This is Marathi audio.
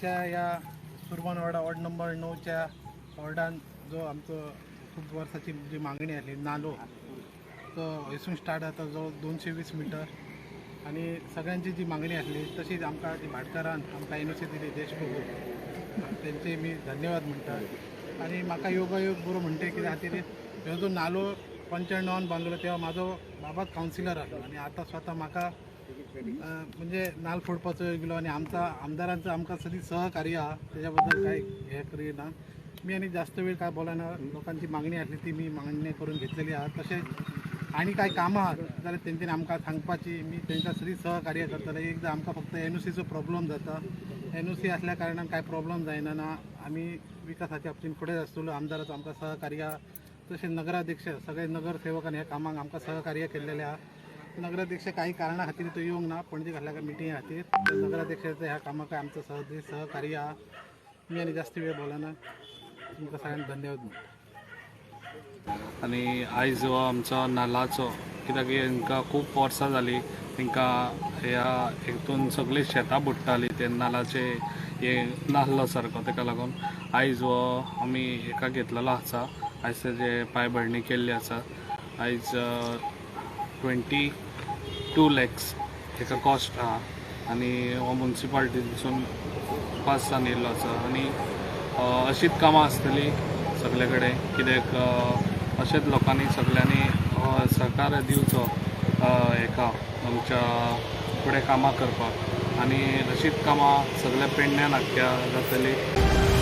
आमच्या या सुरबानवाडा वॉर्ड नंबर 9च्या वॉर्डान जो आमचं खूप वर्षाची जी मागणी आली नालो तो इथून स्टार्ट जाता जो 220 मीटर आणि सगळ्यांची जी मागणी आसली तशीच आमकां जी भाटकारान आमकां एनओसी दिली देशप्रभू त्यांचे मी धन्यवाद म्हणटा आणि म्हाका योगायोग बरो म्हणटा कित्याक खातीर ह्यो जो नालो 95 बांदलो तेव्हा माझो बाबाच कावन्सिलर आसलो आणि आता स्वतः म्हाका म्हणजे नाल फोडपाचो गेलो आणि आमचा आमदारांचं आमकां सगळी सहकार्य आहा त्याच्याबद्दल काय हे करिना मी आणि जास्त वेळ काय बोलाना लोकांची मागणी आसली ती मी मागणी करून घेतलेली आहा तशेंच आणि काय कामां आहात जाल्यार तेंच्यांनी आमकां सांगपाची मी तेंकां सगळी सहकार्य करतले एकदां आमकां फक्त एनओसीचो प्रॉब्लेम जाता एनओसी असल्या कारणान काय प्रॉब्लेम जायना ना आमी विकासाच्या बाबतीन फुडें आसतलो आमदाराचो आमकां सहकार्य तशें नगराध्यक्ष सगळे नगरसेवकान ह्या कामाक आमकां सहकार्य केल्लेले आहा नगराध्यक्ष काही कारणा खातीर तो येवंक ना पणजे घातल्या काय मिटिंगे खातीर नगराध्यक्षाचं ह्या कामाक आमचं सहकार्य आहा मी आनी जास्त वेळ बोलाना तुमकां सगळ्यांक धन्यवाद म्हणटा आणि आयज हो आमचो नाल्लाचो कित्याक हांकां खूब वर्सां जालीं तांकां ह्या हेतून सगळीं शेतां बुडटालीं ते नाल्लाचे हे नाल्लो सारको ताका लागून आयज हो आमी हेका घेतलेलो आसा आयज तेजे पांयभरणी केल्ली आसा आयज 22 lakhs हेका कॉस्ट आहा आनी हो म्युन्सिपालिटीसून पास जावन येयल्लो आसा आनी अशीच कामां आसतलीं सगळे कडेन कित्याक अशेंच लोकांनी सगळ्यांनी सहकार्य दिवचो हेका आमच्या फुडें कामां करपाक आनी अशीच कामां सगळ्या पेडण्यान आख्ख्या जातलीं